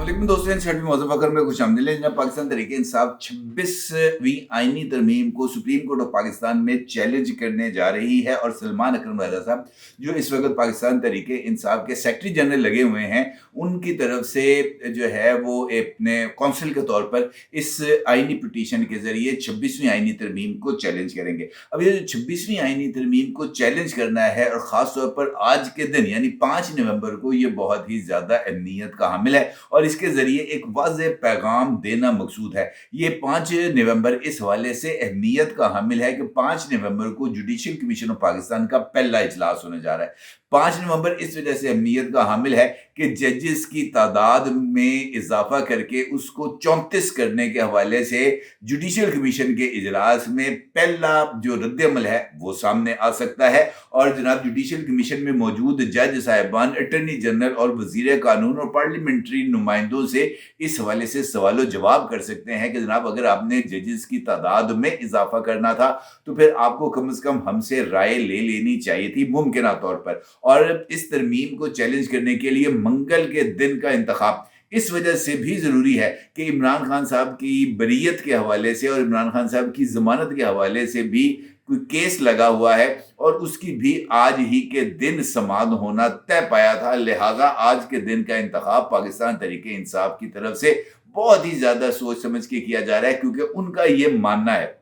अस्सलाम दोस्तों, इन छठवीं मौज़ूफ़ अकर में खुशामदीद। जनाब पाकिस्तान तहरीक इंसाफ 26वीं आईनी तरमीम को सुप्रीम कोर्ट ऑफ पाकिस्तान में चैलेंज करने जा रही है और सलमान अकरम रज़ा साहब जो इस वक्त पाकिस्तान तहरीक इंसाफ के सेक्रेटरी जनरल लगे हुए हैं, उनकी तरफ से जो है वो अपने कौंसिल के तौर पर इस आईनी पिटीशन के ज़रिए 26वीं आईनी तरमीम को चैलेंज करेंगे। अब ये जो 26वीं आईनी तरमीम को चैलेंज करना है और ख़ास तौर पर आज के दिन यानी 5 नवंबर को, ये बहुत ही ज़्यादा अहमियत का हामिल है और इसके ज़रिए एक वाज़ेह पैगाम देना मकसूद है। ये 5 नवंबर इस हवाले से अहमियत का हामिल है कि 5 नवंबर को जुडिशल कमीशन ऑफ पाकिस्तान का पहला इजलास होने जा रहा है। 5 नवंबर इस वजह से अहमियत का हामिल है कि जजेस की तादाद में इजाफा करके उसको 34 करने के हवाले से जुडिशल कमीशन के इजलास में पहला जो रद्द-ए-अमल है वो सामने आ सकता है और जनाब जुडिशल कमीशन में मौजूद जज साहिबान, अटॉर्नी जनरल और वज़ीर कानून और पार्लियामेंट्री नुमाइंदों से इस हवाले से सवाल जवाब कर सकते हैं कि जनाब अगर आपने जजेस की तादाद में इजाफा करना था तो फिर आपको कम से कम हमसे राय ले लेनी चाहिए थी मुमकिना तौर पर। और इस तरमीम को चैलेंज करने के लिए मंगल के दिन का इंतखाब इस वजह से भी ज़रूरी है कि इमरान खान साहब की बरीयत के हवाले से और इमरान खान साहब की ज़मानत के हवाले से भी कोई केस लगा हुआ है और उसकी भी आज ही के दिन समाअत होना तय पाया था। लिहाजा आज के दिन का इंतखाब पाकिस्तान तहरीक इंसाफ की तरफ से बहुत ही ज़्यादा सोच समझ के किया जा रहा है, क्योंकि उनका ये मानना है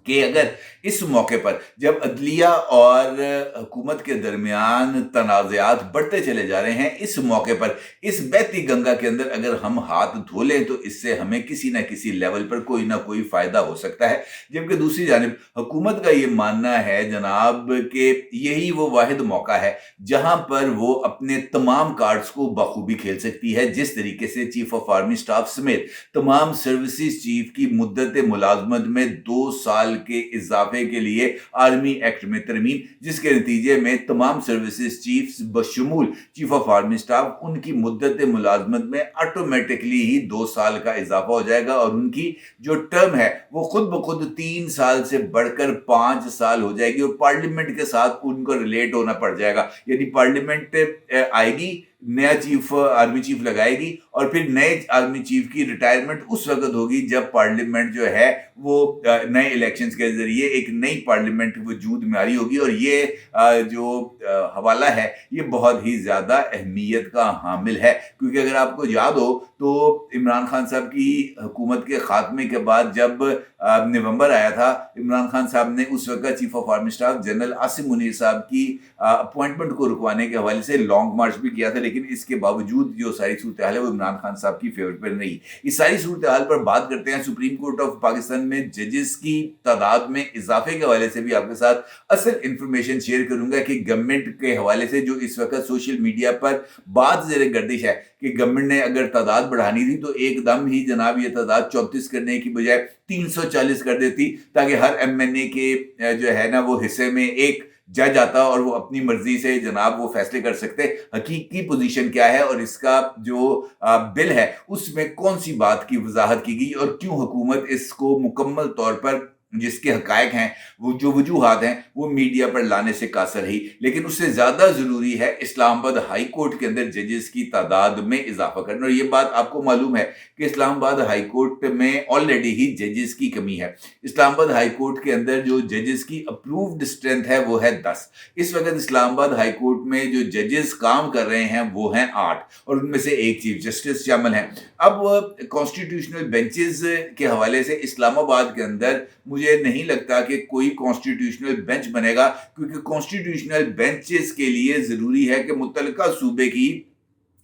कि अगर इस मौके पर जब अदलिया और हुकूमत के दरमियान तनाज़ात बढ़ते चले जा रहे हैं, इस मौके पर इस बहती गंगा के अंदर अगर हम हाथ धो लें तो इससे हमें किसी न किसी लेवल पर कोई ना कोई फ़ायदा हो सकता है। जबकि दूसरी जानिब हुकूमत का ये मानना है जनाब कि यही वो वाहिद मौका है जहाँ पर वो अपने तमाम कार्ड्स को बखूबी खेल सकती है। जिस तरीके से चीफ ऑफ आर्मी स्टाफ समेत तमाम सर्विसेज चीफ की मुद्दत मुलाजमत में 2 साल के इजाफे के लिए आर्मी एक्ट में तरमीम, जिसके नतीजे में तमाम सर्विसेज चीफ्स बशमूल चीफ ऑफ आर्मी स्टाफ उनकी मुद्दत मुलाजमत में ऑटोमेटिकली ही 2 साल का इजाफा हो जाएगा और उनकी जो टर्म है वो खुद ब खुद 3 साल से बढ़कर 5 साल हो जाएगी और पार्लियामेंट के साथ उनको रिलेट होना पड़ जाएगा। यानी पार्लियामेंट आएगी, नया चीफ आर्मी चीफ लगाएगी और फिर नए आर्मी चीफ की रिटायरमेंट उस वक्त होगी जब पार्लियामेंट जो है वो नए इलेक्शंस के जरिए एक नई पार्लियामेंट वजूद में आ रही होगी। और ये जो हवाला है ये बहुत ही ज़्यादा अहमियत का हामिल है, क्योंकि अगर आपको याद हो तो इमरान खान साहब की हुकूमत के खात्मे के बाद जब नवंबर आया था, इमरान खान साहब ने उस वक्त chief of army staff general Asim Munir साहब की अपॉइंटमेंट को रुकवाने के हवाले से लॉन्ग मार्च भी किया था, लेकिन इसके बावजूद जो सारी सूरत हाल है वो इमरान खान साहब की फेवर पर नहीं। इस सारी सूरत हाल पर बात करते हैं। सुप्रीम कोर्ट ऑफ पाकिस्तान में जजेस की तादाद में इजाफे के हवाले से भी आपके साथ असल इंफॉर्मेशन शेयर करूंगा कि गवर्नमेंट के हवाले से जो इस वक्त सोशल मीडिया पर बात ज़ेरे गर्दिश है कि गवर्नमेंट ने अगर तादाद बढ़ानी थी तो एकदम ही जनाब ये तादाद 34 करने की बजाय 340 कर देती, ताकि हर एमएनए के जो है ना वो हिस्से में एक जज आता और वो अपनी मर्जी से जनाब वो फैसले कर सकते हकीकी पोजीशन क्या है और इसका जो बिल है उसमें कौन सी बात की वजाहत की गई और क्यों हुकूमत इसको मुकम्मल तौर पर जिसके हकायक हैं वो जो वजूहात हैं वो मीडिया पर लाने से कासर रही। लेकिन उससे ज़्यादा ज़रूरी है इस्लामाबाद हाई कोर्ट के अंदर जजेस की तादाद में इजाफा करना। और ये बात आपको मालूम है कि इस्लामाबाद हाई कोर्ट में ऑलरेडी ही जजेस की कमी है। इस्लामाबाद हाई कोर्ट के अंदर जो जजेस की अप्रूव्ड स्ट्रेंथ है वो है 10। इस वक्त इस्लामाबाद हाई कोर्ट में जो जजेस काम कर रहे हैं वो हैं 8 और उनमें से एक चीफ जस्टिस शामिल हैं। अब कॉन्स्टिट्यूशनल बेंचेस के हवाले से इस्लामाबाद के अंदर मुझे नहीं लगता कि कोई कॉन्स्टिट्यूशनल बेंच बनेगा, क्योंकि कॉन्स्टिट्यूशनल बेंचेस के लिए ज़रूरी है कि मुतल्लिका सूबे की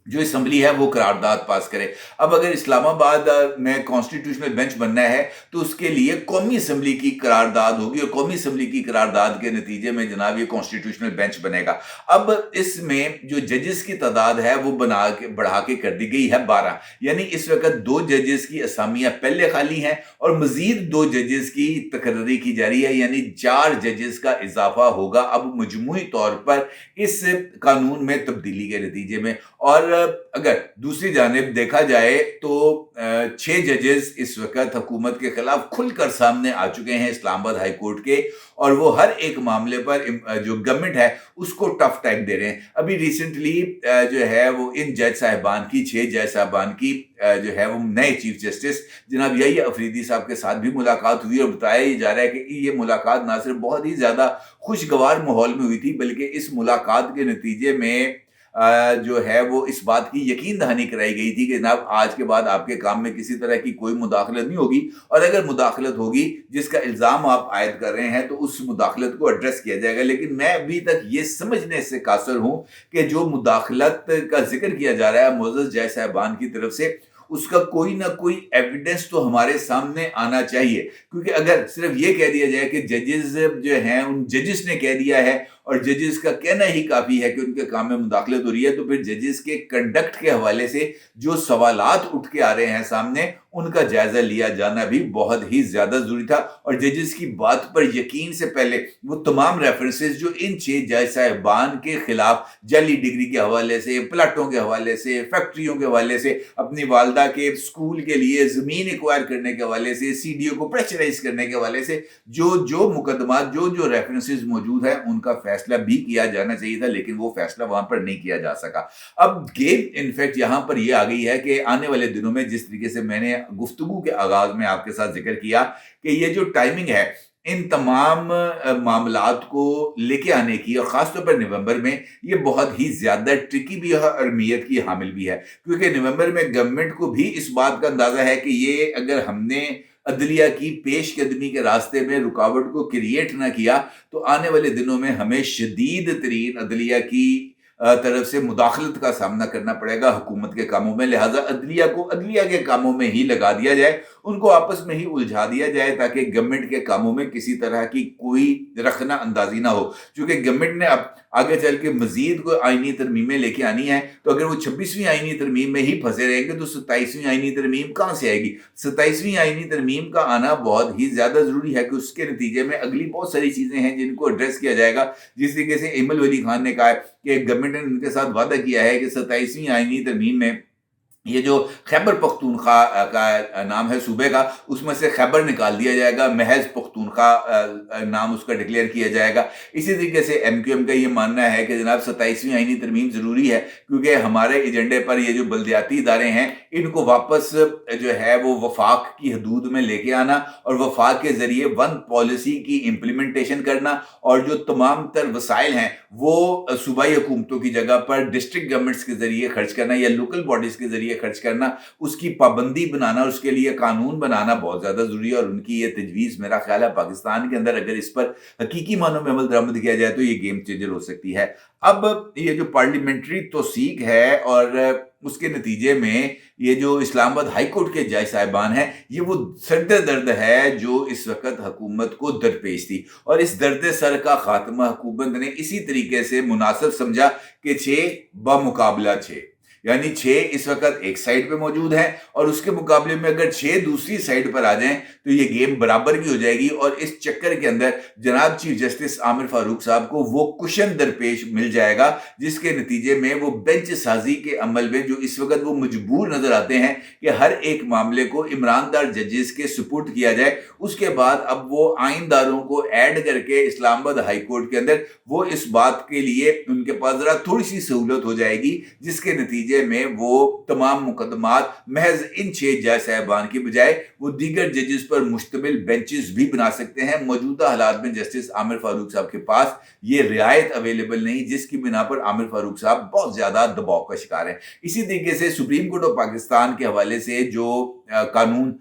जो असम्बली है वो करारदाद पास करे। अब अगर इस्लामाबाद में कॉन्स्टिट्यूशनल बेंच बनना है तो उसके लिए कौमी असम्बली की करारदाद होगी और कौमी असम्बली की करारदाद के नतीजे में जनाब ये कॉन्स्टिट्यूशनल बेंच बनेगा। अब इसमें जो जजेस की तादाद है वो बढ़ा के कर दी गई है 12, यानी इस वक्त 2 जजेस की असामियाँ पहले खाली हैं और मजीद 2 जजेस की तकर्री की जा रही है, यानी 4 जजेस का इजाफा होगा अब मजमूई तौर पर इस कानून में तब्दीली के नतीजे में। और अगर दूसरी जानिब देखा जाए तो 6 जजेस इस वक्त हुकूमत के खिलाफ खुलकर सामने आ चुके हैं इस्लामाबाद हाई कोर्ट के, और वो हर एक मामले पर जो गवर्नमेंट है उसको टफ टैग दे रहे हैं। अभी रिसेंटली जो है वो इन जज साहिबान की 6 जज साहिबान की जो है वो नए चीफ जस्टिस जनाब यहिया अफरीदी साहब के साथ भी मुलाकात हुई, और बताया जा रहा है कि ये मुलाकात ना सिर्फ बहुत ही ज्यादा खुशगवार माहौल में हुई थी, बल्कि इस मुलाकात के नतीजे में जो है वो इस बात की यकीन दहानी कराई गई थी कि जनाब आज के बाद आपके काम में किसी तरह की कोई मुदाखलत नहीं होगी, और अगर मुदाखलत होगी जिसका इल्ज़ाम आप आयद कर रहे हैं तो उस मुदाखलत को एड्रेस किया जाएगा। लेकिन मैं अभी तक ये समझने से कासर हूं कि जो मुदाखलत का जिक्र किया जा रहा है मुअज़्ज़ज़ जज साहिबान की तरफ से, उसका कोई ना कोई एविडेंस तो हमारे सामने आना चाहिए। क्योंकि अगर सिर्फ ये कह दिया जाए कि जजेस जो हैं उन जजेस ने कह दिया है और जजेस का कहना ही काफी है कि उनके काम में मुदाखलत हो रही है, तो फिर जजेस के कंडक्ट के हवाले से जो सवालात उठ के आ रहे हैं सामने, उनका जायजा लिया जाना भी बहुत ही ज्यादा जरूरी था। और जजेस की बात पर यकीन से पहले वो तमाम रेफरेंसेस जो इन 6 जज साहिबान के खिलाफ जाली डिग्री के हवाले से, प्लाटों के हवाले से, फैक्ट्रियों के हवाले से, अपनी वालदा के स्कूल के लिए जमीन एक्वायर करने के हवाले से, सीडीओ को प्रेशराइज करने के हवाले से जो मुकदमा जो रेफरेंसेस मौजूद है, उनका फैसला भी किया जाना चाहिए था, लेकिन वो फैसला वहां पर नहीं किया जा सका। अब गेम इनफैक्ट यहां पर ये आ गई है कि आने वाले दिनों में, जिस तरीके से मैंने गुफ्तगू के आगाज में आपके साथ जिक्र किया कि ये जो टाइमिंग है इन तमाम मामलात को लेके आने की, और खासतौर पर नवंबर में, ये बहुत ही ज्यादा ट्रिकी भी है और अहमियत की हामिल भी है। क्योंकि नवंबर में गवर्नमेंट को भी इस बात का अंदाजा है कि ये अगर हमने अदलिया की पेशकदमी के रास्ते में रुकावट को क्रिएट ना किया तो आने वाले दिनों में हमें शदीद तरीन अदलिया की तरफ से मुदाखलत का सामना करना पड़ेगा हुकूमत के कामों में। लिहाजा अदलिया को अदलिया के कामों में ही लगा दिया जाए, उनको आपस में ही उलझा दिया जाए, ताकि गवर्नमेंट के कामों में किसी तरह की कोई रखना अंदाजी ना हो। क्योंकि गवर्नमेंट ने अब आगे चल के मजीद कोई आईनी तरमीमें लेके आनी है, तो अगर वो 26वीं आईनी तरमीम में ही फंसे रहेंगे तो 27वीं आईनी तरमीम कहां से आएगी। 27वीं आईनी तरमीम का आना बहुत ही ज्यादा जरूरी है कि उसके नतीजे में अगली बहुत सारी चीजें हैं जिनको एड्रेस किया जाएगा। जिस तरीके से इमल वली खान ने कहा है कि गवर्नमेंट ने उनके साथ वादा किया है कि 27वीं आईनी तरमीम में ये जो खैबर पख्तूनख्वा का नाम है सूबे का, उसमें से खैबर निकाल दिया जाएगा, महज पख्तूनख्वा नाम उसका डिक्लेयर किया जाएगा। इसी तरीके से एमक्यूएम का ये मानना है कि जनाब 27वीं आईनी तरमीम जरूरी है, क्योंकि हमारे एजेंडे पर ये जो बल्दियाती इदारे हैं इनको वापस जो है वो वफाक की हदूद में लेके आना, और वफाक के जरिए वन पॉलिसी की इम्प्लीमेंटेशन करना, और जो तमाम तर वसाइल हैं वो सूबाई हुकूमतों की जगह पर डिस्ट्रिक्ट गवर्नमेंट्स के जरिए खर्च करना या लोकल बॉडीज के जरिए खर्च करना, उसकी पाबंदी बनाना, उसके लिए कानून बनाना बहुत ज्यादा जरूरी है। और उनकी ये तजवीज मेरा ख्याल है पाकिस्तान के अंदर अगर इस पर हकीकी मानों में अमल दरामद किया जाए तो ये गेम चेंजर हो सकती है। अब ये जो पार्लियामेंट्री तौसीक है और उसके नतीजे में ये जो इस्लामाबाद हाई कोर्ट के जज साहिबान हैं, ये वो सर्द दर्द है जो इस वक्त हुकूमत को दरपेश थी, और इस दर्द सर का खात्मा हुकूमत ने इसी तरीके से मुनासिब समझा कि 6 बमुकाबला 6, यानी 6 इस वक्त एक साइड पे मौजूद हैं, और उसके मुकाबले में अगर 6 दूसरी साइड पर आ जाएं तो ये गेम बराबर की हो जाएगी। और इस चक्कर के अंदर जनाब चीफ जस्टिस आमिर फारूक साहब को वो कुशन दरपेश मिल जाएगा, जिसके नतीजे में वो बेंच साजी के अमल में जो इस वक्त वो मजबूर नजर आते हैं कि हर एक मामले को इमरानदार जजेस के सुपुर्द किया जाए, उसके बाद अब वो आइनदारों को ऐड करके इस्लामाबाद हाई कोर्ट के अंदर वो इस बात के लिए उनके पास जरा थोड़ी सी सहूलत हो जाएगी, जिसके नतीजे में वो तमाम मुकदमात महज इन 6 जज साहिबान की बजाय वो दीगर जजेस पर मुश्तमिल बेंचेस भी बना सकते हैं। मौजूदा हालात में जस्टिस आमिर फारूक साहब के पास ये रियायत अवेलेबल नहीं, जिसकी बिना पर आमिर फारूक साहब बहुत ज्यादा दबाव का शिकार है। इसी तरीके से सुप्रीम कोर्ट ऑफ पाकिस्तान के हवाले से जो कानून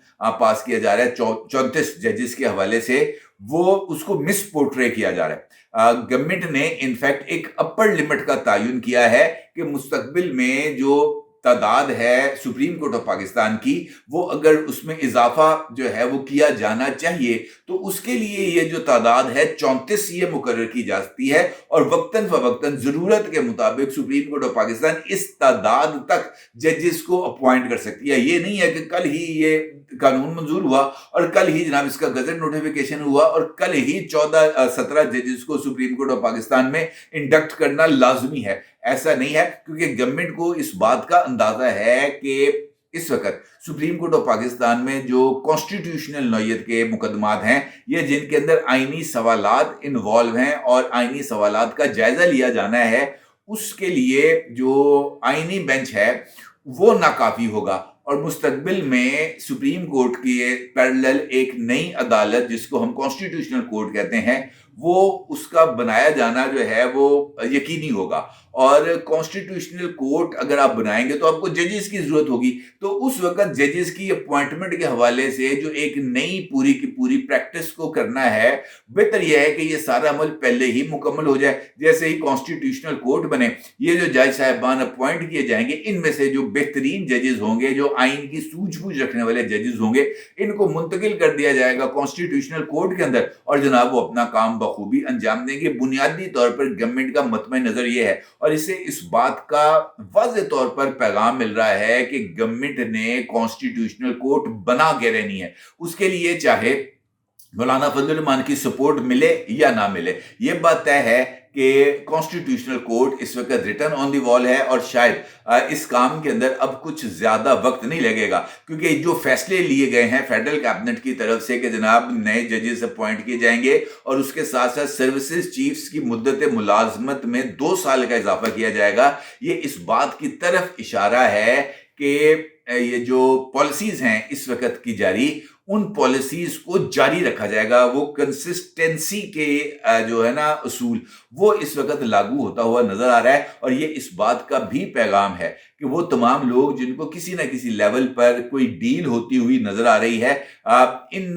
पास किया जा रहा है 34 जजेस के हवाले से, वो उसको मिस पोर्ट्रे किया जा रहा है। गवर्नमेंट ने इनफैक्ट एक अपर लिमिट का तयन किया है कि मुस्तकबिल में जो तादाद है सुप्रीम कोर्ट ऑफ पाकिस्तान की, वो अगर उसमें इजाफा जो है वो किया जाना चाहिए, तो उसके लिए ये जो तादाद है 34 ये मुकर्रर की जा सकती है, और वक्तन फवक्तन जरूरत के मुताबिक सुप्रीम कोर्ट ऑफ पाकिस्तान इस तादाद तक जजेस को अपॉइंट कर सकती है। ये नहीं है कि कल ही ये कानून मंजूर हुआ और कल ही जनाब इसका गजट नोटिफिकेशन हुआ और कल ही 17 जजेस को सुप्रीम कोर्ट ऑफ पाकिस्तान में इंडक्ट करना लाजमी है। ऐसा नहीं है, क्योंकि गवर्नमेंट को इस बात का अंदाजा है कि इस वक्त सुप्रीम कोर्ट ऑफ पाकिस्तान में जो कॉन्स्टिट्यूशनल नौयत के मुकदमात हैं, ये जिनके अंदर आईनी सवालात इन्वॉल्व हैं और आईनी सवालात का जायजा लिया जाना है, उसके लिए जो आईनी बेंच है वो नाकाफी होगा। और मुस्तकबिल में सुप्रीम कोर्ट की पैरेलल एक नई अदालत, जिसको हम कॉन्स्टिट्यूशनल कोर्ट कहते हैं, वो उसका बनाया जाना जो है वो यकीनी होगा। और कॉन्स्टिट्यूशनल कोर्ट अगर आप बनाएंगे तो आपको जजेस की जरूरत होगी, तो उस वक्त जजेस की अपॉइंटमेंट के हवाले से जो एक नई पूरी की पूरी प्रैक्टिस को करना है, बेहतर यह है कि ये सारा अमल पहले ही मुकम्मल हो जाए। जैसे ही कॉन्स्टिट्यूशनल कोर्ट बने, ये जो जज साहिबान अपॉइंट किए जाएंगे, इनमें से जो बेहतरीन जजेस होंगे, जो आइन की सूझबूझ रखने वाले जजेस होंगे, इनको मुंतकिल कर दिया जाएगा कॉन्स्टिट्यूशनल कोर्ट के अंदर, और जनाब वो अपना काम बखूबी अंजाम देंगे। बुनियादी तौर पर गवर्नमेंट का मतमे नजर ये है, और इससे इस बात का वाज़ेह तौर पर पैगाम मिल रहा है कि गवर्नमेंट ने कॉन्स्टिट्यूशनल कोर्ट बना के रहनी है। उसके लिए चाहे मौलाना फजल रहमान की सपोर्ट मिले या ना मिले, ये बात तय है कि कॉन्स्टिट्यूशनल कोर्ट इस वक्त रिटर्न ऑन दी वॉल है, और शायद इस काम के अंदर अब कुछ ज्यादा वक्त नहीं लगेगा, क्योंकि जो फैसले लिए गए हैं फेडरल कैबिनेट की तरफ से कि जनाब नए जजेस अपॉइंट किए जाएंगे, और उसके साथ साथ सर्विसेज चीफ्स की मुद्दत मुलाजमत में 2 साल का इजाफा किया जाएगा, ये इस बात की तरफ इशारा है कि ये जो पॉलिसीज हैं इस वक्त की जारी, उन पॉलिसीज को जारी रखा जाएगा। वो कंसिस्टेंसी के जो है ना असूल, वो इस वक्त लागू होता हुआ नजर आ रहा है। और ये इस बात का भी पैगाम है कि वो तमाम लोग जिनको किसी ना किसी लेवल पर कोई डील होती हुई नजर आ रही है, इन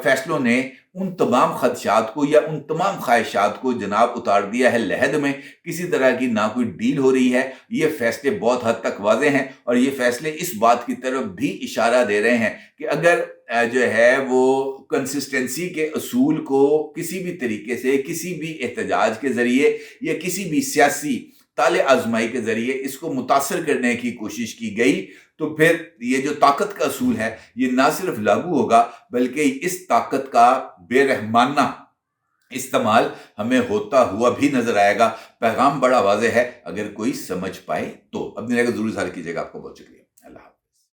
फैसलों ने उन तमाम खदशात को या उन तमाम ख्वाहिशात को जनाब उतार दिया है लहद में। किसी तरह की ना कोई डील हो रही है। ये फैसले बहुत हद तक वाज़ेह हैं, और ये फैसले इस बात की तरफ भी इशारा दे रहे हैं कि अगर जो है वो कंसिस्टेंसी के असूल को किसी भी तरीके से, किसी भी एहतजाज के जरिए या किसी भी सियासी ताले आजमाई के जरिए इसको मुतासर करने की कोशिश की गई, तो फिर ये जो ताकत का असूल है ये ना सिर्फ लागू होगा, बल्कि इस ताकत का बेरहमाना इस्तेमाल हमें होता हुआ भी नजर आएगा। पैगाम बड़ा वाज़ेह है, अगर कोई समझ पाए तो। अपनी जगह जरूर इज़हार कीजिएगा। आपको बहुत शुक्रिया। अल्लाह।